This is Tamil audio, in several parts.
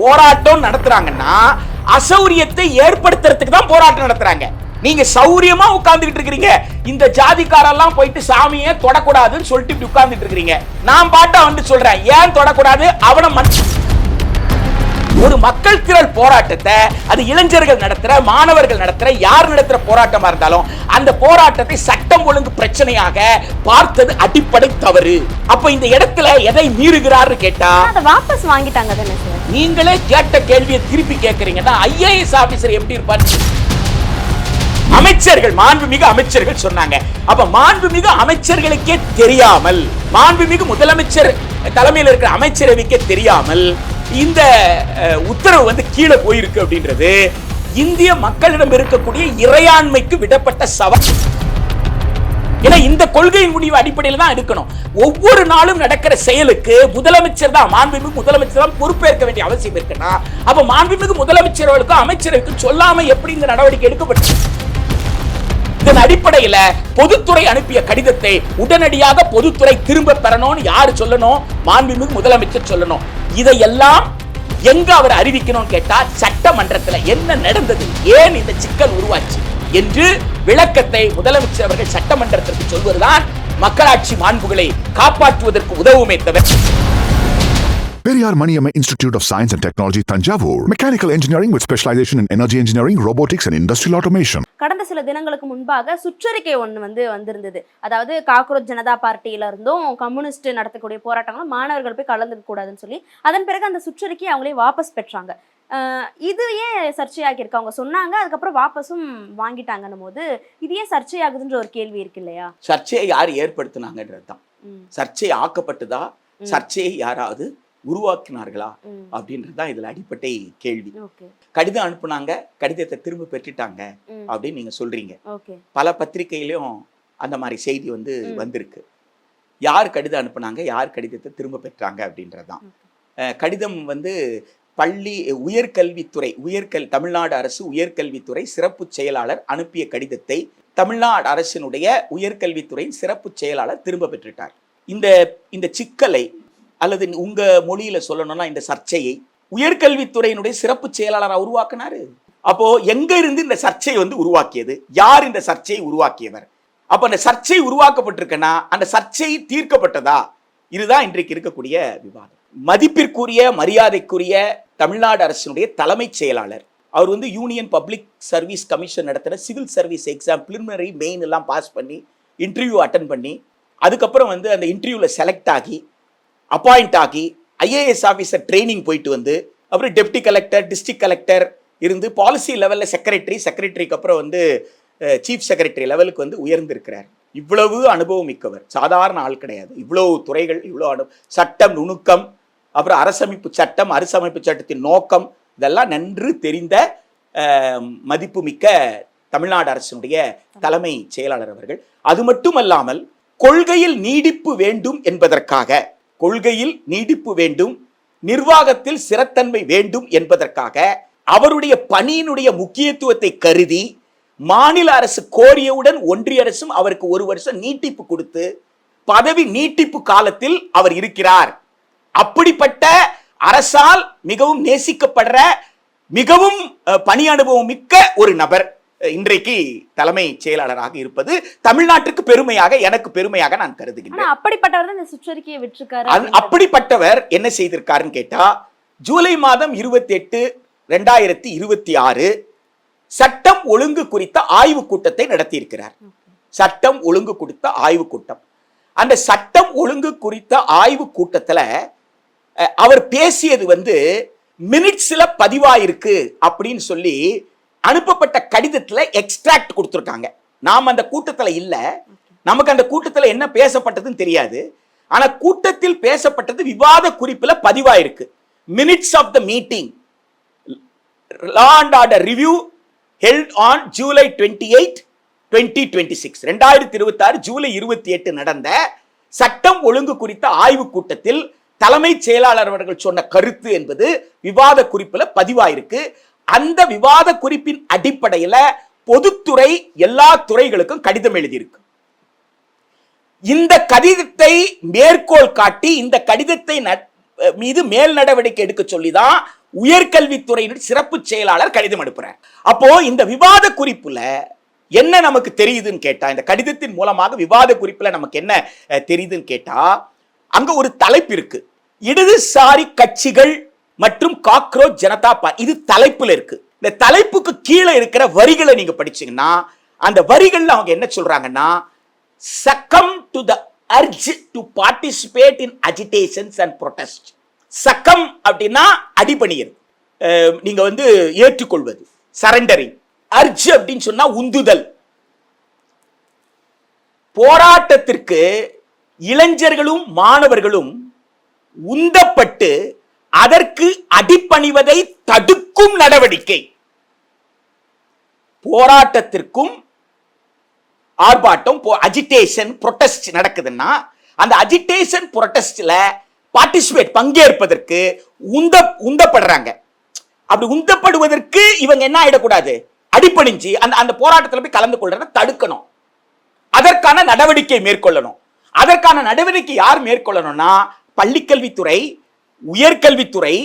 போராட்டம் நடத்துறாங்கன்னா அசௌரியத்தை ஏற்படுத்துறதுக்கு தான் போராட்டம் நடத்துறாங்க. நீங்க சௌரியமா உட்கார்ந்துட்டு இருக்கீங்க. இந்த ஜாதிக்காரெல்லாம் போயிட்டு சாமியை தொடக்கூடாதுன்னு சொல்லிட்டு உட்கார்ந்துட்டு இருக்கீங்க. நான் பாட்டா வந்து சொல்றேன், ஏன் தொடக்கூடாது? அவனை ஒரு மக்கள் திரள் போராட்டத்தை அது இளைஞர்கள் நடத்துற, மாணவர்கள் நடத்துற, யார் நடத்துற போராட்டமா இருந்தாலும் அந்த போராட்டத்தை சட்டம் ஒழுங்கு பிரச்சனையாக பார்த்தது அடிப்படை தவறு. அப்ப இந்த இடத்துல எதை மீறுகிறார் கேட்டா அதை வாபஸ் வாங்கிட்டாங்க தானே சார். நீங்களே கேட்ட கேள்வியை திருப்பி கேட்கறீங்கன்னா ஐஏஎஸ் ஆபீசர் எப்படி இருப்பாரு? அமைச்சர்கள், மாண்புமிகு அமைச்சர்கள் சொன்னாங்க. அப்ப மாண்புமிகு அமைச்சர்களுக்கே தெரியாமல், மாண்புமிகு முதலமைச்சர் தலைமையில் இருக்கிற அமைச்சரவைக்கே தெரியாமல் இந்த உத்தரவு வந்து கீழே போயிருக்கு அப்படின்றது இந்திய மக்களிடம் இருக்கக்கூடிய இறையாண்மைக்கு விடப்பட்ட சவால். ஏன்னா இந்த கொள்கையின் முடிவு அடிப்படையில் தான் இருக்கணும். ஒவ்வொரு நாளும் நடக்கிற செயலுக்கு முதலமைச்சர் தான், மாண்புமிகு முதலமைச்சர் தான் பொறுப்பேற்க வேண்டிய அவசியம் இருக்குன்னா அப்ப மாண்புமிகு முதலமைச்சர்களுக்கும் அமைச்சருக்கும் சொல்லாம எப்படி இந்த நடவடிக்கை எடுக்கப்பட்டது? இதன் அடிப்படையில் பொதுத்துறை அனுப்பிய கடிதத்தை உடனடியாக பொதுத்துறை திரும்ப பெறணும்னு யாரு சொல்லணும்? மாண்புமிகு முதலமைச்சர் சொல்லணும். இதையெல்லாம் எங்க அவர் அறிவிக்கணும் கேட்டா சட்டமன்றத்தில் என்ன நடந்தது, ஏன் இந்த சிக்கல் உருவாச்சு என்று விளக்கத்தை முதலமைச்சர் அவர்கள் சட்டமன்றத்திற்கு சொல்வதுதான் மக்களாட்சி மாண்புகளை காப்பாற்றுவதற்கு உதவுமே தவிர. Periyar Maniamma Institute of Science and Technology, Tanjavur. Mechanical engineering with specialization in energy engineering, robotics and industrial automation. கடந்த சில தினங்களுக்கு முன்பாக சுற்றறிக்கை ஒன்று வந்திருந்தது. அதாவது காக்ரோச் ஜனதா பார்ட்டியில இருந்தும் கம்யூனிஸ்ட் நடத்தக்கூடிய போராட்டங்களும் மாணவர்கள் போய் கலந்துக்க கூடாதுன்னு சொல்லி அதன் பிறகு அந்த சுற்றறிக்கையை அவங்களே வாபஸ் பெற்றாங்க. இது ஏன் சர்ச்சையாகி இருக்கு? அவங்க சொன்னாங்க, அதுக்கப்புறம் வாபஸும் வாங்கிட்டாங்கன்னும் போது இது ஏன் சர்ச்சையாகுதுன்ற ஒரு கேள்வி இருக்கு இல்லையா? சர்ச்சையை யார் ஏற்படுத்தினாங்கன்றது தான். சர்ச்சை ஆக்கப்பட்டதா, சர்ச்சையை யாராவது உருவாக்கினார்களா அப்படின்றதுதான் இதுல அடிப்படை கேள்வி. கடிதம் அனுப்புனாங்க, கடிதத்தை திரும்ப பெற்றுட்டாங்க அப்படின்னு நீங்க சொல்றீங்க. பல பத்திரிகையிலும் அந்த மாதிரி செய்தி வந்திருக்கு. யார் கடிதம் அனுப்புனாங்க, யார் கடிதத்தை திரும்ப பெற்றாங்க அப்படின்றதுதான். கடிதம் பள்ளி உயர்கல்வித்துறை தமிழ்நாடு அரசு உயர்கல்வித்துறை சிறப்பு செயலாளர் அனுப்பிய கடிதத்தை தமிழ்நாடு அரசினுடைய உயர்கல்வித்துறையின் சிறப்பு செயலாளர் திரும்ப பெற்றுட்டார். இந்த சிக்கலை அல்லது உங்க மொழியில சொல்லணும்னா இந்த சர்ச்சையை உயர்கல்வித்துறையினுடைய சிறப்பு செயலாளராக உருவாக்கினாரு. அப்போ எங்க இருந்து இந்த சர்ச்சை உருவாக்கியது? யார் இந்த சர்ச்சையை உருவாக்கியவர்? அப்ப அந்த சர்ச்சை உருவாக்கப்பட்டிருக்கனா அந்த சர்ச்சை தீர்க்கப்பட்டதா? இதுதான் இன்றைக்கு இருக்கக்கூடிய விவாதம். மதிப்பிற்குரிய மரியாதைக்குரிய தமிழ்நாடு அரசினுடைய தலைமைச் செயலாளர் அவர் யூனியன் பப்ளிக் சர்வீஸ் கமிஷன் நடத்துகிற civil service exam preliminary main எல்லாம் பாஸ் பண்ணி இன்டர்வியூ அட்டன் பண்ணி அதுக்கப்புறம் அந்த இன்டர்வியூவில் செலக்ட் ஆகி அப்பாயிண்ட் ஆகி ஐஏஎஸ் ஆஃபீஸர் ட்ரைனிங் போயிட்டு அப்புறம் டெப்டி கலெக்டர், டிஸ்ட்ரிக்ட் கலெக்டர் இருந்து பாலிசி லெவலில் செக்ரட்டரிக்கு அப்புறம் சீஃப் செக்ரட்டரி லெவலுக்கு உயர்ந்திருக்கிறார். இவ்வளவு அனுபவம் மிக்கவர், சாதாரண ஆள் கிடையாது. இவ்வளவு துறைகள், இவ்வளவு சட்டம் நுணுக்கம், அப்புறம் அரசமைப்பு சட்டத்தின் நோக்கம் இதெல்லாம் நன்று தெரிந்த மதிப்பு மிக்க தமிழ்நாடு அரசினுடைய தலைமை செயலாளர் அவர்கள். அது மட்டுமல்லாமல் கொள்கையில் நீடிப்பு வேண்டும் என்பதற்காக, கொள்கையில் நீடிப்பு வேண்டும், நிர்வாகத்தில் ஸ்திரத்தன்மை வேண்டும் என்பதற்காக அவருடைய பணியினுடைய முக்கியத்துவத்தை கருதி மாநில அரசு கோரியவுடன் ஒன்றிய அரசும் அவருக்கு 1 வருஷம் நீட்டிப்பு கொடுத்து பதவி நீட்டிப்பு காலத்தில் அவர் இருக்கிறார். அப்படிப்பட்ட அரசால் மிகவும் நேசிக்கப்படுற, மிகவும் பணி அனுபவம் மிக்க ஒரு நபர் இன்றைக்கு தலைமை செயலாளராக இருப்பது தமிழ்நாட்டுக்கு பெருமையாக, எனக்கு பெருமையாக நான் கருதுகிறேன். அப்படிப்பட்டவர் இந்த சுற்றறிக்கையை விட்டிருக்காரு. அப்படிப்பட்டவர் என்ன செய்திருக்காருன்னு கேட்டா, ஜூலை மாதம் 28, 2026 சட்டம் ஒழுங்கு குறித்த ஆய்வு கூட்டத்தை நடத்தியிருக்கிறார். சட்டம் ஒழுங்கு குறித்த ஆய்வு கூட்டம். அந்த சட்டம் ஒழுங்கு குறித்த ஆய்வு கூட்டத்துல அவர் பேசியது மினிட்ஸ்ல பதிவாயிருக்கு அப்படின்னு சொல்லி அனுப்பப்பட்ட கடிதத்துல எக்ஸ்ட்ராக்ட் கொடுத்திருக்காங்க. நாம் அந்த கூட்டத்துல இல்ல, நமக்கு அந்த கூட்டத்துல என்ன பேசப்பட்டதுன்னு தெரியாது. ஆனா கூட்டத்தில் பேசப்பட்டது விவாத குறிப்புல பதிவாயிருக்கு. Minutes of the meeting, law and order review held on July 28, 2026 2026 ஜூலை 28 நடந்த சட்டம் ஒழுங்கு குறித்த ஆய்வு கூட்டத்தில் தலைமைச் செயலாளர் அவர்கள் சொன்ன கருத்து என்பது விவாத குறிப்புல பதிவாயிருக்கு. அந்த விவாத குறிப்பின் அடிப்படையில் பொதுத்துறை எல்லா துறைகளுக்கும் கடிதம் எழுதியிருக்கு. இந்த கடிதத்தை மேற்கோள் காட்டி இந்த கடிதத்தை மீது மேல் நடவடிக்கை எடுக்க சொல்லிதான் உயர்கல்வித்துறையின் சிறப்பு செயலாளர் கடிதம் அனுப்புறார். அப்போ இந்த விவாத குறிப்புல என்ன நமக்கு தெரியுதுன்னு கேட்டா, இந்த கடிதத்தின் மூலமாக விவாத குறிப்புல நமக்கு என்ன தெரியுதுன்னு கேட்டா, அங்க ஒரு தலைப்பு இருக்கு, இடதுசாரி கட்சிகள் மற்றும் காக்ரோச் ஜனதா பார்ட்டி. இது தலைப்புல இருக்கு. இந்த தலைப்புக்கு கீழே இருக்கிற வரிகளை நீங்க படிச்சீங்கன்னா, அந்த வரிகள்ல அவங்க என்ன சொல்றாங்கன்னா, succumb to the urge to participate in agitations and protests. சக்கம் அப்படின்னா அடிபணியது, நீங்க வந்து ஏற்றுக்கொள்வது, சரண்டரிங். அர்ஜ் அப்படின்னு சொன்னா உந்துதல். போராட்டத்திற்கு இளைஞர்களும் மாணவர்களும் உந்தப்பட்டு அதற்கு அடிபணிவதை தடுக்கும் நடவடிக்கை. போராட்டத்திற்கும் ஆர்ப்பாட்டம், அஜிடேஷன், புரொட்டஸ்ட் நடக்குதுன்னா அந்த அஜிடேஷன் புரொட்டஸ்ட்ல பார்ட்டிசிபேட், பங்கேற்பதற்கு உந்தப்படுறாங்க. அப்படி உந்தப்படுவதற்கு இவங்க என்ன ஆயிடக்கூடாது, அடிபணிஞ்சு அந்த போராட்டத்தில் போய் கலந்து கொள்றத தடுக்கணும். அதற்கான நடவடிக்கை மேற்கொள்ளணும். அதற்கான நடவடிக்கை யார் மேற்கொள்ளணும்னா, பள்ளிக்கல்வித்துறை, உயர்கல்வித்துறை,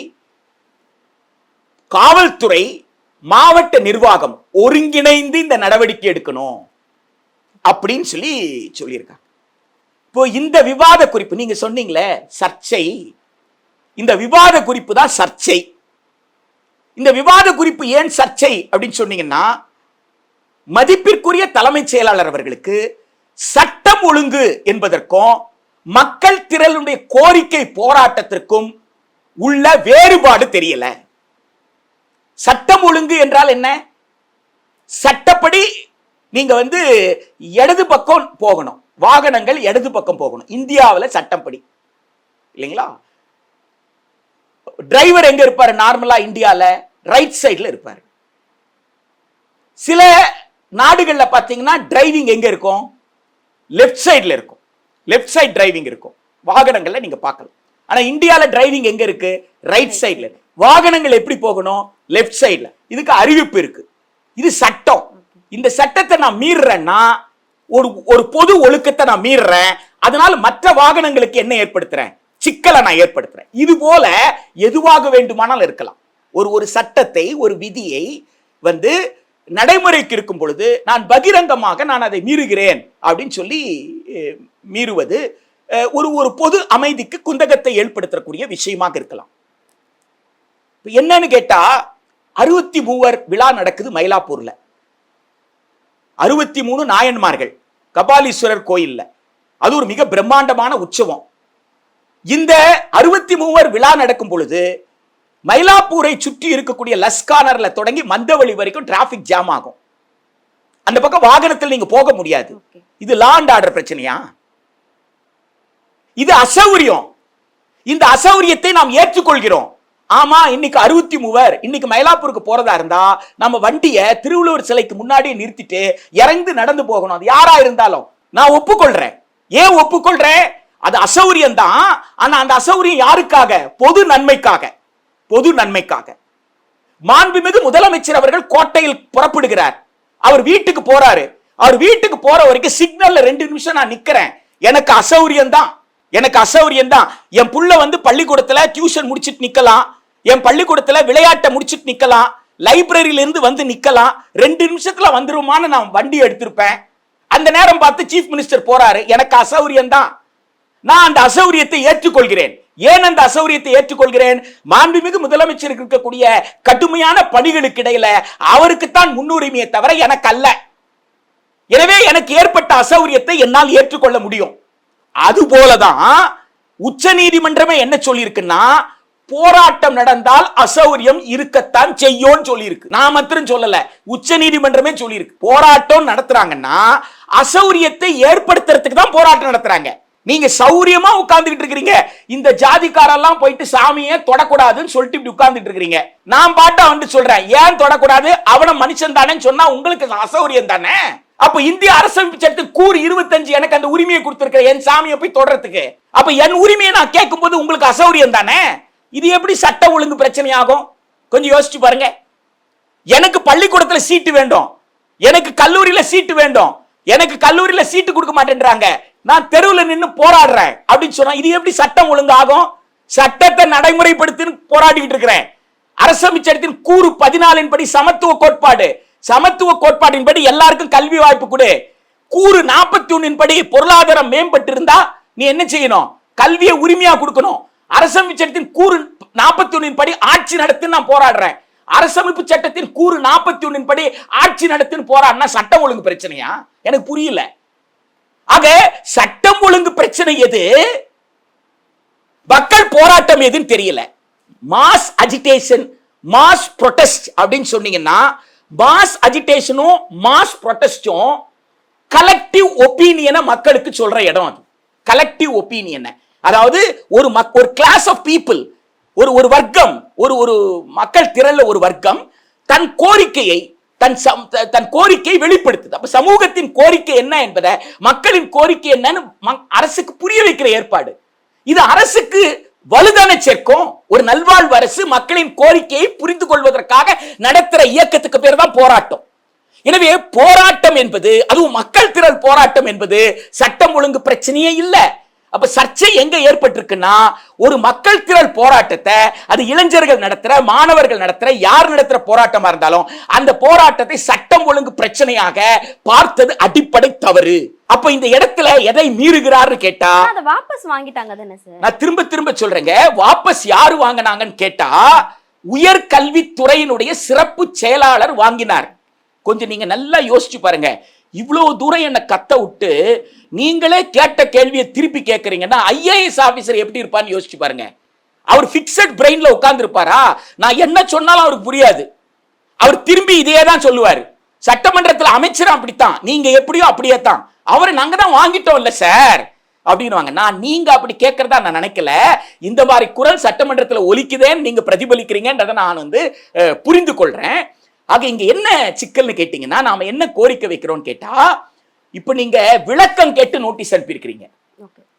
காவல்துறை, மாவட்ட நிர்வாகம் ஒருங்கிணைந்து இந்த நடவடிக்கை எடுக்கணும் அப்படின்னு சொல்லியிருக்காங்க. இப்போ இந்த விவாத குறிப்பு நீங்க சொன்னீங்களே சர்ச்சை, இந்த விவாத குறிப்பு தான் சர்ச்சை. இந்த விவாத குறிப்பு ஏன் சர்ச்சை அப்படின்னு சொன்னீங்கன்னா, மதிப்பிற்குரிய தலைமைச் செயலாளர் அவர்களுக்கு சட்டம் ஒழுங்கு என்பதற்கும் மக்கள் திரளுடைய கோரிக்கை போராட்டத்திற்கும் உள்ள வேறுபாடு தெரியல. சட்டம் ஒழுங்கு என்றால் என்ன? சட்டப்படி நீங்க வந்து இடது பக்கம் போகணும், வாகனங்கள் இடது பக்கம் போகணும் இந்தியாவில் சட்டப்படி, இல்லைங்களா? டிரைவர் எங்க இருப்பாரு நார்மலா இந்தியால? ரைட் சைடுல இருப்பாரு. சில நாடுகள்ல பாத்தீங்கன்னா டிரைவிங் எங்க இருக்கும்? லெஃப்ட் சைடுல இருக்கும். லெஃப்ட் சைடு டிரைவிங் இருக்கும் வாகனங்கள்ல நீங்க பார்க்கலாம். ஆனா இந்தியால டிரைவிங் எங்க இருக்கு? ரைட் சைடுல. வாகனங்கள் எப்படி போகணும்? லெஃப்ட் சைடுல. இதுக்கு அறிவிப்பு இருக்கு. இது சட்டம். இந்த சட்டத்தை நான் மீறுறேன்னா, ஒரு பொது ஒழுக்கத்தை நான் மீறுறேன், அதனால மற்ற வாகனங்களுக்கு என்ன ஏற்படுத்துறேன்? சிக்கலை நான் ஏற்படுத்துறேன். இது போல எதுவாக வேண்டுமானால் இருக்கலாம். ஒரு சட்டத்தை, ஒரு விதியை வந்து நடைமுறைக்கு இருக்கும் பொழுது நான் பகிரங்கமாக நான் அதை மீறுகிறேன் அப்படின்னு சொல்லி மீறுவது ஒரு பொது அமைதிக்கு குந்தகத்தை ஏற்படுத்தக்கூடிய விஷயமாக இருக்கலாம். என்னன்னு கேட்டா, 63 விழா நடக்குது மயிலாப்பூர்ல. 63 நாயன்மார்கள் கபாலீஸ்வரர் கோயில்ல. அது ஒரு மிக பிரம்மாண்டமான உற்சவம். இந்த 63 விழா நடக்கும் பொழுது மயிலாப்பூரை சுற்றி இருக்கக்கூடிய லஸ்கானர்ல தொடங்கி மந்தவெளி வரைக்கும் டிராபிக் ஜாம் ஆகும். அந்த பக்கம் வாகனத்தில் நீங்க போக முடியாது. இது லா அண்ட் ஆர்டர் பிரச்சனையா? இது அசௌரியம். இந்த அசௌரியத்தை நாம் ஏற்றுக்கொள்கிறோம். ஆமா, இன்னைக்கு 63 இன்னைக்கு மயிலாப்பூருக்கு போறதா இருந்தா நம்ம வண்டியை திருவள்ளுவர் சிலைக்கு முன்னாடியே நிறுத்திட்டு இறந்து நடந்து போகணும். அது யாரா இருந்தாலும் நான் ஒப்புக்கொள்றேன். ஏன் ஒப்புக்கொள்றேன்? அது அசௌரியம் தான். ஆனா அந்த அசௌரியம் யாருக்காக? பொது நன்மைக்காக. பொது நன்மைக்காக. மாண்புமிகு முதலமைச்சர் அவர்கள் கோட்டையில் புறப்படுகிறார். அவர் வீட்டுக்கு போறாரு. அவர் வீட்டுக்கு போற வரைக்கும் சிக்னல்ல 2 நிமிஷம் நான் நிக்கிறேன். எனக்கு அசௌரியம் தான். எனக்கு அசௌரியம் தான். என் புள்ள வந்து பள்ளிக்கூடத்துல டியூஷன் முடிச்சிட்டு நிக்கலாம், என் பள்ளிக்கூடத்துல விளையாட்டை முடிச்சிட்டு நிக்கலாம், லைப்ரரியில இருந்து வந்து நிக்கலாம். 2 நிமிஷத்துல வந்துருமான்னு நான் வண்டி எடுத்திருப்பேன். அந்த நேரம் பார்த்து சீஃப் மினிஸ்டர் போறாரு. எனக்கு அசௌரியம் தான். நான் அந்த அசௌரியத்தை ஏற்றுக்கொள்கிறேன். ஏன் அந்த அசௌரியத்தை ஏற்றுக்கொள்கிறேன்? மாண்புமிகு முதலமைச்சருக்கு இருக்கக்கூடிய கடுமையான பணிகளுக்கு இடையில அவருக்குத்தான் முன்னுரிமையை தவிர எனக்கு அல்ல. எனவே எனக்கு ஏற்பட்ட அசௌரியத்தை என்னால் ஏற்றுக்கொள்ள முடியும். அது போலதான் உச்ச நீதிமன்றமே என்ன சொல்லியிருக்குன்னா, போராட்டம் நடந்தால் அசௌரியம் இருக்கத்தான் செய்யும் சொல்லியிருக்கு. நான் மாத்திரம் சொல்லல, உச்ச நீதிமன்றமே சொல்லியிருக்கு. போராட்டம் நடத்துறாங்கன்னா அசௌரியத்தை ஏற்படுத்துறதுக்கு தான் போராட்டம் நடத்துறாங்க. நீங்க சௌரியமா உட்கார்ந்துட்டு இருக்கிறீங்க. இந்த ஜாதிக்காரெல்லாம் போயிட்டு சாமியை தொடக்கூடாதுன்னு சொல்லிட்டு இப்படி உட்கார்ந்துட்டு இருக்கிறீங்க. நான் பாட்டா வந்து சொல்றேன், ஏன் தொடக்கூடாது? அவன மனுஷன் தானே சொன்னா உங்களுக்கு அசௌரியம் தானே? அப்ப இந்திய அரசமைப்பு சட்டத்தில் கூறு 25 எனக்கு அந்த உரிமையை கொடுத்திருக்கிற என் சாமியை போய் தொடறதுக்கு. அப்ப என் உரிமையை நான் கேட்கும் போது உங்களுக்கு அசௌரியம் தானே? இது எப்படி சட்ட ஒழுங்கு பிரச்சனை ஆகும்? கொஞ்சம் யோசிச்சு பாருங்க. எனக்கு பள்ளிக்கூடத்துல சீட்டு வேண்டும், எனக்கு கல்லூரியில சீட்டு வேண்டும், எனக்கு கல்லூரியில சீட்டு கொடுக்க மாட்டேன்றாங்க, நான் தெருவில் நின்று போராடுறேன் அப்படின்னு சொன்னா இது எப்படி சட்டம் ஒழுங்கு ஆகும்? சட்டத்தை நடைமுறைப்படுத்தி போராடிக்கிட்டு இருக்கிறேன். அரசமைச்சரத்தின் கூறு 14 படி சமத்துவ கோட்பாடு, சமத்துவ கோட்பாட்டின்படி எல்லாருக்கும் கல்வி வாய்ப்பு கொடு. கூறு 41 படி பொருளாதாரம் மேம்பட்டு இருந்தா நீ என்ன செய்யணும்? கல்வியை உரிமையா கொடுக்கணும். அரசமைச்சரத்தின் கூறு 41 படி ஆட்சி நடத்து நான் போராடுறேன். அரசமைப்பு சட்டத்தின் கூறு 41 படி ஆட்சி நடத்துன்னு போராடினா சட்டம் ஒழுங்கு பிரச்சனையா? எனக்கு புரியல. ஆக சட்டம் ஒழுங்கு பிரச்சனை எது, மக்கள் போராட்டம் எதுன்னு தெரியல. மாஸ் அஜிடேஷன், மாஸ் ப்ரொடெஸ்ட் அப்படின்னு சொன்னீங்கன்னா, மாஸ் அஜிடேஷனும் மாஸ் ப்ரொடெஸ்டும் கலெக்டிவ் ஒப்பீனியனை மக்களுக்கு சொல்ற இடம். அது கலெக்டிவ் ஒப்பீனியன், அதாவது ஒரு கிளாஸ் ஆஃப் பீப்புள், ஒரு வர்க்கம், ஒரு மக்கள் திரள்ல ஒரு வர்க்கம் தன் கோரிக்கையை தன் கோரிக்கையை வெளிப்படுத்துது. அப்ப சமூகத்தின் கோரிக்கை என்ன என்பதை, மக்களின் கோரிக்கை என்னன்னு அரசுக்கு புரிய வைக்கிற ஏற்பாடு இது. அரசுக்கு வலுதான சேர்க்கும். ஒரு நல்வாழ்வு அரசு மக்களின் கோரிக்கையை புரிந்து கொள்வதற்காக நடத்துற இயக்கத்துக்கு பேர் தான் போராட்டம். எனவே போராட்டம் என்பது, அதுவும் மக்கள் திரள் போராட்டம் என்பது சட்டம் ஒழுங்கு பிரச்சனையே இல்லை. அப்ப சர்ச்சை எங்க ஏற்பட்டிருக்குன்னா, ஒரு மக்கள் திரள் போராட்டத்தை, அது இளைஞர்கள் நடத்துற, மாணவர்கள் நடத்துற, யார் நடத்துற போராட்டமா இருந்தாலும் அந்த போராட்டத்தை சட்டம் ஒழுங்கு பிரச்சனையாக பார்த்தது அடிப்படை தவறு. அப்ப இந்த இடத்துல எதை மீறுகிறார்னு கேட்டா, அத வாபஸ் வாங்கிட்டாங்க தானே சார்? நான் திரும்ப சொல்றேங்க, வாபஸ் யாரு வாங்கினாங்கன்னு கேட்டா, உயர்கல்வித்துறையினுடைய சிறப்பு செயலாளர் வாங்கினார். கொஞ்சம் நீங்க நல்லா யோசிச்சு பாருங்க. இவ்வளவு தூரம் என்ன கத்த விட்டு நீங்களே கேட்ட கேள்வியை திருப்பி கேட்கறீங்கன்னா ஐஏஎஸ் ஆபீசர் எப்படி இருப்பான்னு யோசிச்சு பாருங்க. அவர் பிக்சட் பிரெயின்ல உட்கார்ந்து இருப்பாரா? நான் என்ன சொன்னாலும் அவருக்கு புரியாது. அவர் திரும்பி இதே தான் சொல்லுவாரு. சட்டமன்றத்தில் அமைச்சர் அப்படித்தான், நீங்க எப்படியோ அப்படியே தான். அவரை நாங்க தான் வாங்கிட்டோம் இல்ல சார் அப்படின்னு. நான் நீங்க அப்படி கேட்கறதா நான் நினைக்கல. இந்த மாதிரி குரல் சட்டமன்றத்தில் ஒலிக்குதேன்னு நீங்க பிரதிபலிக்கிறீங்கன்றதை நான் புரிந்து கொள்றேன். ஆக இங்க என்ன சிக்கல்னு கேட்டீங்கன்னா, நாம என்ன கோரிக்கை வைக்கிறோம்னு கேட்டா, இப்ப நீங்க விளக்கம் கேட்டு நோட்டீஸ் அனுப்பியிருக்கிறீங்க.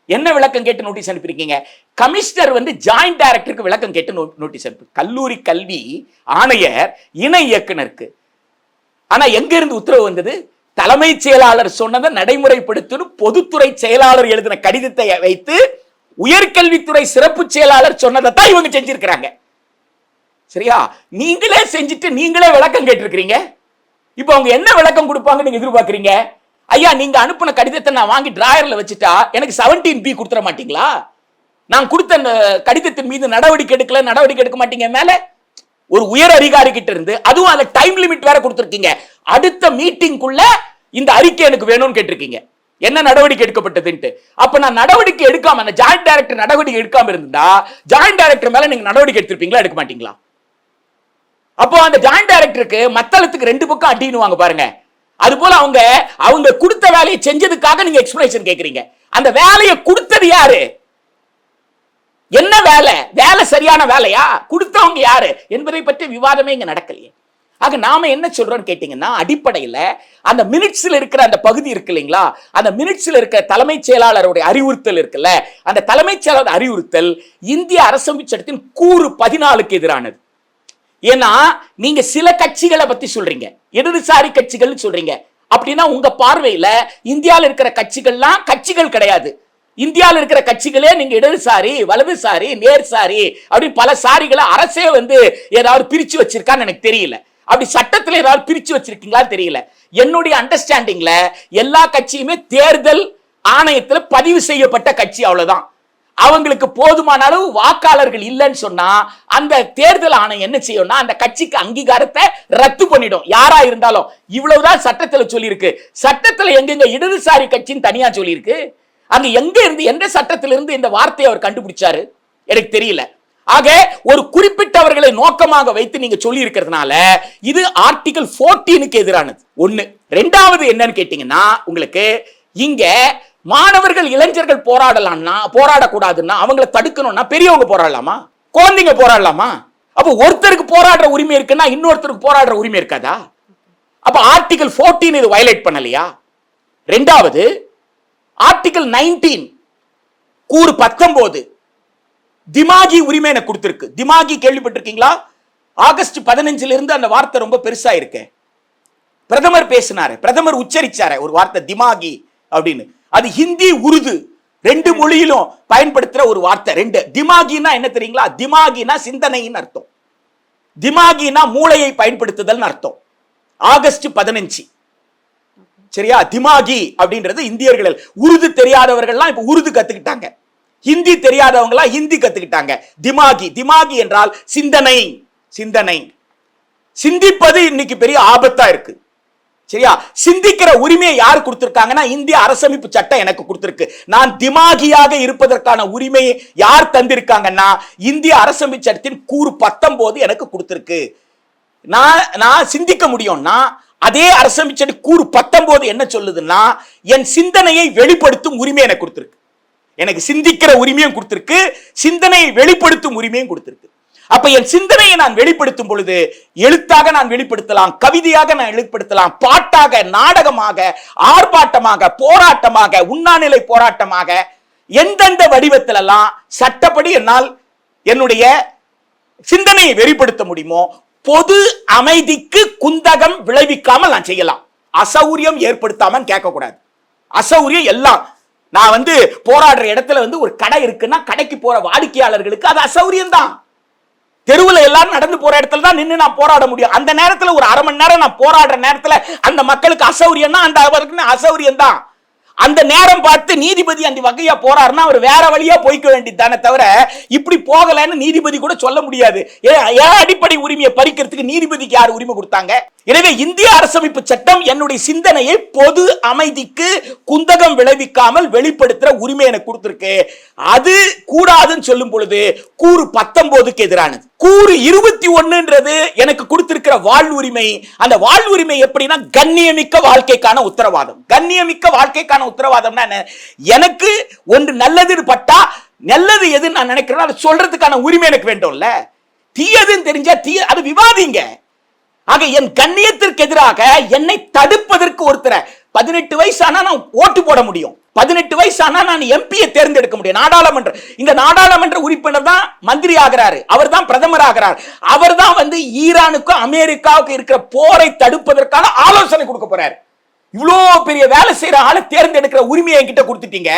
என்ன விளக்கம் கேட்டு நோட்டீஸ் அனுப்பியிருக்கீங்க? கமிஷனர் ஜாயிண்ட் டைரக்டருக்கு விளக்கம் கேட்டு நோட்டீஸ் அனுப்பி, கல்லூரி கல்வி ஆணையர் இணை இயக்குனருக்கு. ஆனா எங்க இருந்து உத்தரவு வந்தது? தலைமைச் செயலாளர் சொன்னதை நடைமுறைப்படுத்தணும் பொதுத்துறை செயலாளர் எழுதின கடிதத்தை வைத்து உயர்கல்வித்துறை சிறப்பு செயலாளர் சொன்னதை தான் இவங்க செஞ்சிருக்கிறாங்க. சரியா? நீங்களே செஞ்சுட்டு நீங்களே விளக்கம் கேட்டிருக்கிறீங்க. இப்ப அவங்க என்ன விளக்கம் கொடுப்பாங்க நீங்க எதிர்பார்க்கறீங்க? ஐயா, நீங்க அனுப்பின கடிதத்தை நான் வாங்கி டிராயர்ல வச்சுட்டா எனக்கு 17B கொடுத்துட மாட்டீங்களா? நான் கொடுத்த கடிதத்தின் மீது நடவடிக்கை எடுக்க மாட்டீங்க மேல? ஒரு உயர் அதிகாரி கிட்ட இருந்து, அதுவும் அதுல டைம் லிமிட் வேற கொடுத்திருக்கீங்க. அடுத்த மீட்டிங்குள்ள இந்த அறிக்கை எனக்கு வேணும்னு கேட்டிருக்கீங்க. என்ன நடவடிக்கை எடுக்கப்பட்டதுன்ட்டு. அப்ப நான் நடவடிக்கை எடுக்காம, அந்த ஜாயிண்ட் டைரக்டர் நடவடிக்கை எடுக்காம இருந்தா ஜாயிண்ட் டைரக்டர் மேல நீங்க நடவடிக்கை எடுத்திருப்பீங்களா, எடுக்க மாட்டீங்களா? அப்போ அந்த ஜாயிண்ட் டைரக்டருக்கு மத்தளத்துக்கு 2 பக்கம் அடினுவாங்க பாருங்க. அது போல அவங்க கொடுத்த வேலையை செஞ்சதுக்காக நீங்க எக்ஸ்பிளனேஷன் கேக்குறீங்க. அந்த வேலையை கொடுத்தது யாரு? என்ன வேலை சரியான வேலையா? கொடுத்தவங்க யாரு என்பதை பற்றி விவாதமே இங்க நடக்கலையே. ஆக நாம என்ன சொல்றோம்னு கேட்டீங்கன்னா, அடிப்படையில அந்த மினிட்ஸ்ல இருக்கிற அந்த பகுதி இருக்கு இல்லைங்களா, அந்த மினிட்ஸ்ல இருக்கிற தலைமைச் செயலாளருடைய அறிவுறுத்தல் இருக்குல்ல, அந்த தலைமைச் செயலாளர் அறிவுறுத்தல் இந்திய அரசமைப்பு சட்டத்தின் கூறு 14க்கு எதிரானது. ஏன்னா நீங்க சில கட்சிகளை பத்தி சொல்றீங்க, இடதுசாரி கட்சிகள் சொல்றீங்க. அப்படின்னா உங்க பார்வையில இந்தியாவில் இருக்கிற கட்சிகள்லாம் கட்சிகள் கிடையாது. இந்தியாவில் இருக்கிற கட்சிகளே நீங்க இடதுசாரி, வலதுசாரி, நேர்சாரி அப்படி பல சாரிகளை அரசே ஏதாவது பிரிச்சு வச்சிருக்கான்னு எனக்கு தெரியல. அப்படி சட்டத்தில் ஏதாவது பிரிச்சு வச்சிருக்கீங்களா தெரியல. என்னுடைய அண்டர்ஸ்டாண்டிங்ல எல்லா கட்சியுமே தேர்தல் ஆணையத்தில் பதிவு செய்யப்பட்ட கட்சி, அவ்வளவுதான். அவங்களுக்கு போதுமான அளவு வாக்காளர்கள் இல்லைன்னு சொன்னா அந்த தேர்தல் ஆணையம் என்ன செய்யும்னா அந்த கட்சிக்கு அங்கீகாரத்தை ரத்து பண்ணிடும், யாரா இருந்தாலும். இவ்வளவுதான் சட்டத்துல சொல்லியிருக்கு. சட்டத்துல எங்கெங்க இடதுசாரி கட்சின்னு தனியா சொல்லியிருக்கு? அங்க எங்க இருந்து, எந்த சட்டத்திலிருந்து இந்த வார்த்தையை அவர் கண்டுபிடிச்சாரு எனக்கு தெரியல. ஆக ஒரு குறிப்பிட்டவர்களை நோக்கமாக வைத்து நீங்க சொல்லி இருக்கிறதுனால இது ஆர்டிகல் 14க்கு எதிரானது. ஒண்ணு. ரெண்டாவது என்னன்னு கேட்டீங்கன்னா, உங்களுக்கு இங்க மாணவர்கள் இளைஞர்கள் போராடக்கூடாதுன்னா அவங்களை தடுக்கணும்னா பெரியவங்க போராடலாமா, குழந்தைங்க போராடலாமா? அப்ப ஒருத்தருக்கு போராடுற உரிமை இருக்குன்னா இன்னொருத்தருக்கு போராடுற உரிமை இருக்காதா? அப்ப ஆர்டிகல் 14 இது வயலேட் பண்ணலையா? ரெண்டாவது ஆர்டிகல் 19 கூறு 19 திமாகி உரிமை எனக்கு கொடுத்திருக்கு. திமாகி கேள்விப்பட்டிருக்கீங்களா? ஆகஸ்ட் 15 இருந்து அந்த வார்த்தை ரொம்ப பெருசா இருக்கு. பிரதமர் பேசினாரு, பிரதமர் உச்சரிச்சாரு ஒரு வார்த்தை திமாகி அப்படின்னு. அது ஹிந்தி உருது 2 மொழியிலும் பயன்படுத்துற ஒரு வார்த்தை. 2 திமாகினா என்ன தெரியுங்களா? திமாகினா சிந்தனைன்னு அர்த்தம். திமாகினா மூளையை பயன்படுத்துதல் அர்த்தம். ஆகஸ்ட் 15. சரியா? திமாகி அப்படின்றது இந்தியர்கள், உருது தெரியாதவர்கள்லாம் இப்ப உருது கத்துக்கிட்டாங்க, ஹிந்தி தெரியாதவங்களா ஹிந்தி கத்துக்கிட்டாங்க. திமாகி, திமாகி என்றால் சிந்தனை. சிந்தனை சிந்திப்பது இன்னைக்கு பெரிய ஆபத்தா இருக்கு. சரியா? சிந்திக்கிற உரிமையை யார் கொடுத்திருக்காங்கன்னா இந்திய அரசமைப்பு சட்டம் எனக்கு கொடுத்திருக்கு. நான் திமாகியாக இருப்பதற்கான உரிமையை யார் தந்திருக்காங்கன்னா இந்திய அரசமைப்பு சட்டத்தின் கூறு 19 எனக்கு கொடுத்திருக்கு. நான் சிந்திக்க முடியும்னா அதே அரசமைப்பு சட்ட கூறு 19 என்ன சொல்லுதுன்னா என் சிந்தனையை வெளிப்படுத்தும் உரிமை எனக்கு கொடுத்திருக்கு. எனக்கு சிந்திக்கிற உரிமையும் கொடுத்திருக்கு, சிந்தனையை வெளிப்படுத்தும் உரிமையும் கொடுத்திருக்கு. அப்ப என் சிந்தனையை நான் வெளிப்படுத்தும் பொழுது எழுத்தாக நான் வெளிப்படுத்தலாம், கவிதையாக நான் வெளிப்படுத்தலாம், பாட்டாக, நாடகமாக, ஆர்ப்பாட்டமாக, போராட்டமாக, உண்ணாநிலை போராட்டமாக, எந்தெந்த வடிவத்திலெல்லாம் சட்டப்படி என்னால் என்னுடைய சிந்தனையை வெளிப்படுத்த முடியுமோ பொது அமைதிக்கு குந்தகம் விளைவிக்காமல் நான் செய்யலாம். அசௌரியம் ஏற்படுத்தாமல் கேட்கக்கூடாது. அசௌரியம் எல்லாம் நான் போராடுற இடத்துல ஒரு கடை இருக்குன்னா கடைக்கு போற வாடிக்கையாளர்களுக்கு அது அசௌரியம் தான். தெருவில் எல்லாரும் நடந்து போற இடத்துல தான் நின்று நான் போராட முடியும். அந்த நேரத்தில் ஒரு அரை மணி நேரம் நான் போராடுற நேரத்தில் அந்த மக்களுக்கு அசௌரியம் தான், அந்த அவருக்கு அசௌரியம் தான். அந்த நேரம் பார்த்து நீதிபதி அந்த வகையா போறாருன்னா அவர் வேற வழியா போய்க்க வேண்டியதானே தவிர இப்படி போகலன்னு நீதிபதி கூட சொல்ல முடியாது. ஏன் அடிப்படை உரிமையை பறிக்கிறதுக்கு நீதிபதிக்கு யார் உரிமை கொடுத்தாங்க? எனவே இந்திய அரசமைப்பு சட்டம் என்னுடைய சிந்தனையை பொது அமைதிக்கு குந்தகம் விளைவிக்காமல் வெளிப்படுத்துற உரிமை எனக்கு கொடுத்திருக்கு. அது கூடாதுன்னு சொல்லும் பொழுது கூறு 19க்கு எதிரானது. கூறு 21ன்றது எனக்கு கொடுத்திருக்கிற வாழ்வுரிமை. அந்த வாழ்வுரிமை எப்படின்னா கண்ணியமிக்க வாழ்க்கைக்கான உத்தரவாதம். கண்ணியமிக்க வாழ்க்கைக்கான உத்தரவாதம்னா என்ன? எனக்கு ஒன்று நல்லது பட்டா நல்லது எதுன்னு நான் நினைக்கிறேன் அதை சொல்றதுக்கான உரிமை எனக்கு வேண்டும்ல. தீயதுன்னு தெரிஞ்சா அது விவாதிங்க. ஆக என் கண்ணியத்திற்கு எதிராக என்னை தடுப்பதற்கு ஒருத்தரை 18 வயசானா நான் ஓட்டு போட முடியும், 18 வயசானா நான் எம்பியை தேர்ந்தெடுக்க முடியும். நாடாளுமன்ற இந்த நாடாளுமன்ற உறுப்பினர் தான் மந்திரி ஆகிறாரு, அவர் தான் பிரதமர் ஆகிறார், அவர் தான் ஈரானுக்கும் அமெரிக்காவுக்கும் இருக்கிற போரை தடுப்பதற்கான ஆலோசனை கொடுக்க போறாரு. இவ்வளோ பெரிய வேலை செய்யற ஆளை தேர்ந்தெடுக்கிற உரிமையை என்கிட்ட கொடுத்துட்டீங்க.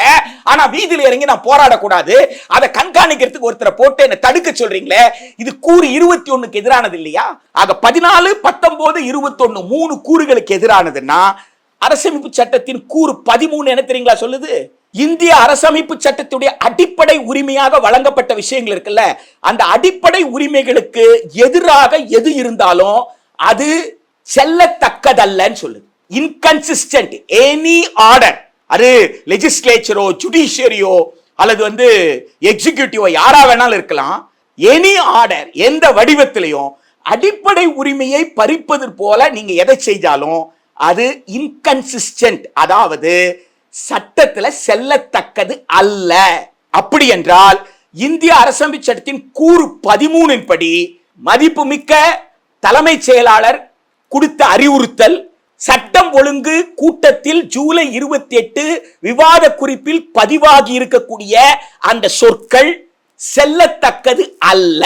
ஆனா வீதியில இறங்கி நான் போராடக்கூடாது, அதை கண்காணிக்கிறதுக்கு ஒருத்தரை போட்டு என்ன தடுக்க சொல்றீங்களே, இது கூறு 21க்கு எதிரானது இல்லையா? ஆக 14, 19, 21 3 கூறுகளுக்கு எதிரானதுன்னா அரசமைப்பு சட்டத்தின் கூறு 13 என்ன தெரியுங்களா சொல்லுது? இந்திய அரசமைப்பு சட்டத்துடைய அடிப்படை உரிமையாக வழங்கப்பட்ட விஷயங்கள் இருக்குல்ல, அந்த அடிப்படை உரிமைகளுக்கு எதிராக எது இருந்தாலும் அது செல்லத்தக்கதல்லன்னு சொல்லுது. இன்கன்சிஸ்டன்ட் எனி ஆர்டர், அது லெஜிஸ்லேச்சரோ ஜுடிஷியரியோ அல்லது எக்ஸிகியூட்டிவோ யாரா வேணாலும் இருக்கலாம், எனி ஆர்டர் எந்த வடிவத்திலையும் அடிப்படை உரிமையை பறிப்பது போல நீங்க எதை செய்தாலும் அது இன்கன்சிஸ்டன்ட், அதாவது சட்டத்துல செல்லத்தக்கது அல்ல. அப்படி என்றால் இந்திய அரசமைப்பு சட்டத்தின் கூறு 13 படி மதிப்புமிக்க தலைமைச் செயலாளர் கொடுத்த அறிவுறுத்தல் சட்டம் ஒழுங்கு கூட்டத்தில் ஜூலை 28 விவாத குறிப்பில் பதிவாகி இருக்கக்கூடிய அந்த சொற்கள் செல்லத்தக்கது அல்ல.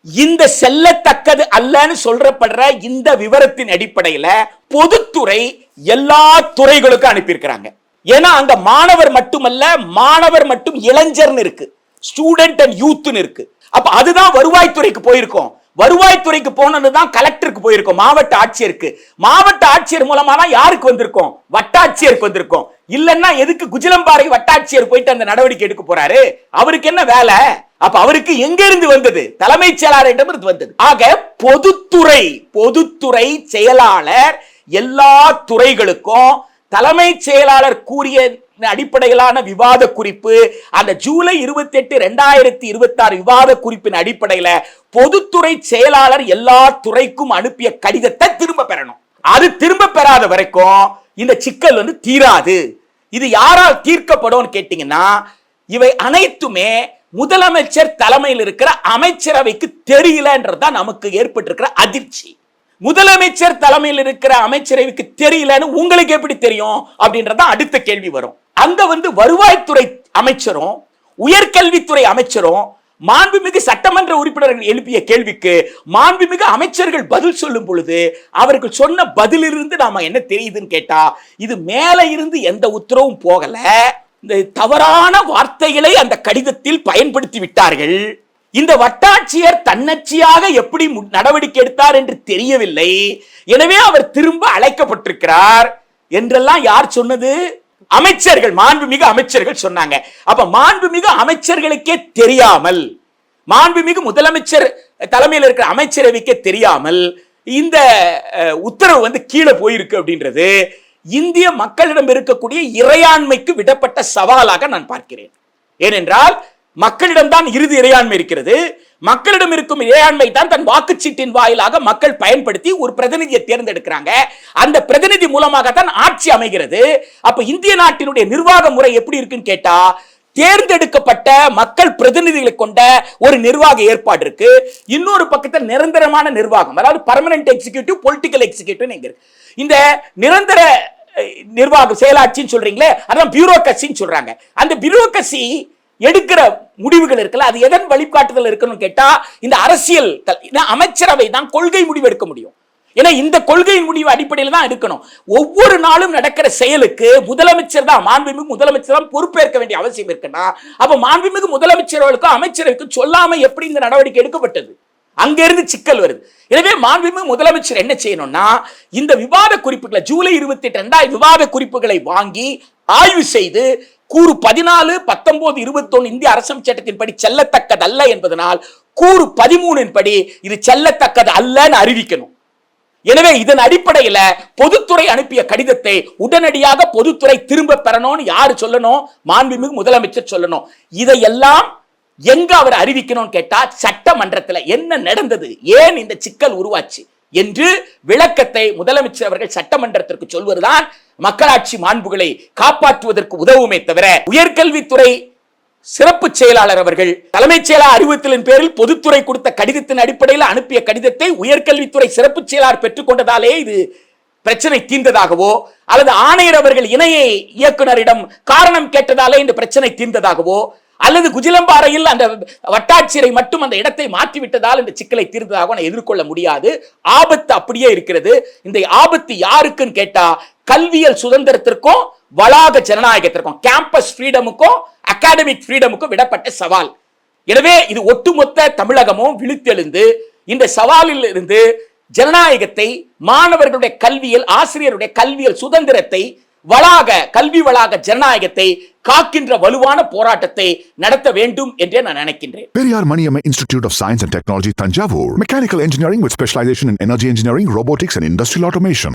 இந்த செல்லத்தக்கது அல்லன்னு சொல்றப்படுற இந்த விவரத்தின் அடிப்படையில பொதுத்துறை எல்லா துறைகளுக்கும் அனுப்பியிருக்கிறாங்க. ஏன்னா அங்க மாணவர் மட்டுமல்ல, மாணவர் மட்டும் இளைஞர்னு இருக்கு, ஸ்டூடெண்ட் அண்ட் யூத்னு இருக்கு. அப்ப அதுதான் வருவாய்த்துறைக்கு போயிருக்கோம். வருவாய்த்துறைக்கு போனதுதான் கலெக்டருக்கு போயிருக்கோம், மாவட்ட ஆட்சியருக்கு. மாவட்ட ஆட்சியர் மூலமா தான் யாருக்கு வந்திருக்கோம்? வட்டாட்சியருக்கு வந்திருக்கோம். இல்லன்னா எதுக்கு குஜிலம்பாறை வட்டாட்சியர் போயிட்டு அந்த நடவடிக்கை எடுக்க போறாரு? அவருக்கு என்ன வேலை? அப்ப அவருக்கு எங்க இருந்து வந்தது? தலைமைச் செயலாளரிடம் இருந்து வந்தது. ஆக பொதுத்துறை செயலாளர் எல்லா துறைகளுக்கும் தலைமைச் செயலாளர் கூறிய அடிப்படையிலான விவாத குறிப்பு, அந்த ஜூலை 28, 2026 விவாத குறிப்பின் அடிப்படையில பொதுத்துறை செயலாளர் எல்லா துறைக்கும் அனுப்பிய கடிதத்தை திரும்ப பெறணும். அது திரும்ப பெறாத வரைக்கும் இந்த சிக்கல் தீராது. இது யாரால் தீர்க்கப்படும் கேட்டீங்கன்னா இவை அனைத்துமே முதலமைச்சர் தலைமையில் இருக்கிற அமைச்சரவைக்கு தெரியலன்றதுதான் நமக்கு ஏற்பட்டிருக்கிற அதிர்ச்சி. முதலமைச்சர் தலைமையில் இருக்கிற அமைச்சரவைக்கு தெரியலன்னு உங்களுக்கு எப்படி தெரியும் அப்படின்றத அடுத்த கேள்வி வரும். அங்க வருவாய்த்துறை அமைச்சரும் உயர்கல்வித்துறை அமைச்சரும் மாண்புமிகு சட்டமன்ற உறுப்பினர்கள் எழுப்பிய கேள்விக்கு மாண்புமிகு அமைச்சர்கள் பதில் சொல்லும் பொழுது அவர்கள் சொன்ன பதிலிருந்து நாம என்ன தெரியுதுன்னு கேட்டா, இது மேல இருந்து எந்த உத்தரவும் போகல, இந்த தவறான வார்த்தைகளை அந்த கடிதத்தில் பயன்படுத்தி விட்டார்கள். இந்த வட்டாட்சியர் தன்னச்சியாக எப்படி நடவடிக்கை எடுத்தார் என்று தெரியவில்லை, எனவே அவர் திரும்ப அழைக்கப்பட்டிருக்கிறார் என்றெல்லாம் யார் சொன்னது? அமைச்சர்கள், மாண்புமிகு அமைச்சர்கள் சொன்னாங்க. அப்ப மாண்புமிகு அமைச்சர்களுக்கே தெரியாமல், மாண்புமிகு முதலமைச்சர் தலைமையில் இருக்கிற அமைச்சரவைக்கே தெரியாமல் இந்த உத்தரவு வந்து கீழே போயிருக்கு அப்படின்றது இந்திய மக்களிடம் இருக்கக்கூடிய இறையாண்மைக்கு விடப்பட்ட சவாலாக நான் பார்க்கிறேன். ஏனென்றால் மக்களிடம் தான் இறுதி இறையாண்மை இருக்கிறது. மக்களிடம் இருக்கும் இறையாண்மை தான் தன் வாக்குச்சீட்டின் வாயிலாக மக்கள் பயன்படுத்தி ஒரு பிரதிநிதியை தேர்ந்தெடுக்கிறாங்க. அந்த பிரதிநிதி மூலமாக தான் ஆட்சி அமைகிறது. அப்ப இந்திய நாட்டினுடைய நிர்வாக முறை எப்படி இருக்குன்னு கேட்டா, தேர்ந்தெடுக்கப்பட்ட மக்கள் பிரதிநிதிகளை கொண்ட ஒரு நிர்வாக ஏற்பாடு இருக்கு. இன்னொரு பக்கத்தில் நிரந்தரமான நிர்வாகம், அதாவது பர்மனன்ட் எக்ஸிகியூட்டிவ், பொலிட்டிக்கல் எக்ஸிகியூட்டிவ் இருக்கு. இந்த நிரந்தர நிர்வாகம் செயலாட்சின்னு சொல்றீங்களே, அதான் பியூரோக்ரசின்னு சொல்றாங்க. அந்த பியூரோக்ரசி எடுக்கிற முடிவுகள் இருக்குல்ல, அது எதன் வழிகாட்டுதல் இருக்கணும்னு கேட்டா, இந்த அரசியல் அமைச்சரவை தான் கொள்கை முடிவு எடுக்க முடியும். ஏன்னா இந்த கொள்கையின் முடிவு அடிப்படையில் தான் எடுக்கணும். ஒவ்வொரு நாளும் நடக்கிற செயலுக்கு முதலமைச்சர் தான், மாண்புமிகு முதலமைச்சர் தான் பொறுப்பேற்க வேண்டிய அவசியம் இருக்குன்னா, அப்ப மாண்புமிகு முதலமைச்சர்களுக்கும் அமைச்சரவைக்கும் சொல்லாம எப்படி இந்த நடவடிக்கை எடுக்கப்பட்டது? அங்கிருந்து சிக்கல் வருது. எனவே மாண்புமிகு முதலமைச்சர் என்ன செய்யணும்னா, இந்த விவாத குறிப்புகளை ஜூலை 28 விவாத குறிப்புகளை வாங்கி ஆய்வு செய்து கூறு 14, 19, 21 இந்திய அரசமைப்பு சட்டத்தின்படி செல்லத்தக்கதல்ல என்பதனால் கூறு 13 படி இது செல்லத்தக்கது அல்லன்னு அறிவிக்கணும். எனவே இதன் அடிப்படையில் பொதுத்துறை அனுப்பிய கடிதத்தை உடனடியாக பொதுத்துறை திரும்ப பெறணும்னு யாரு சொல்லணும்? மாண்புமிகு முதலமைச்சர் சொல்லணும். இதையெல்லாம் எங்க அவர் அறிவிக்கணும்னு கேட்டா, சட்டமன்றத்தில் என்ன நடந்தது, ஏன் இந்த சிக்கல் உருவாச்சு என்று விளக்கத்தை முதலமைச்சர் அவர்கள் சட்டமன்றத்திற்கு சொல்வதுதான் மக்களாட்சி மாண்புகளை காப்பாற்றுவதற்கு உதவுமே தவிர, உயர்கல்வித்துறை சிறப்பு செயலாளர் அவர்கள் தலைமைச் செயலாளர் அறிவுறுத்தலின் பேரில் பொதுத்துறை கொடுத்த கடிதத்தின் அடிப்படையில் அனுப்பிய கடிதத்தை உயர்கல்வித்துறை சிறப்பு செயலாளர் பெற்றுக் கொண்டதாலே இது பிரச்சனை தீர்ந்ததாகவோ, அல்லது ஆணையர் அவர்கள் இணை இயக்குனரிடம் காரணம் கேட்டதாலே இந்த பிரச்சனை தீர்ந்ததாகவோ, அல்லது குஜிலம்பாறையில் அந்த வட்டாட்சியரை மட்டும் அந்த இடத்தை மாற்றிவிட்டதால் இந்த சிக்கலை தீர்ந்ததாக நான் எதிர்கொள்ள முடியாது. ஆபத்து அப்படியே இருக்கிறது. இந்த ஆபத்து யாருக்குன்னு கேட்டா, கல்வியல் சுதந்திரத்திற்கும் வளாக ஜனநாயகத்திற்கும், கேம்பஸ் ஃப்ரீடமுக்கும் அகாடமிக் ஃப்ரீடமுக்கும் விடப்பட்ட சவால். எனவே இது ஒட்டுமொத்த தமிழகமும் விழித்தெழுந்து இந்த சவாலில் இருந்து ஜனநாயகத்தை, மாணவர்களுடைய கல்வியல், ஆசிரியருடைய கல்வியல் சுதந்திரத்தை, கல்வி வளாக ஜனநாயகத்தை காக்கின்ற வலுவான போராட்டத்தை நடத்த வேண்டும் என்றே நான் நினைக்கின்றேன். Periyar Maniamma Institute of Science and Technology, Tanjavur. Mechanical engineering with specialization in energy engineering, robotics and industrial automation.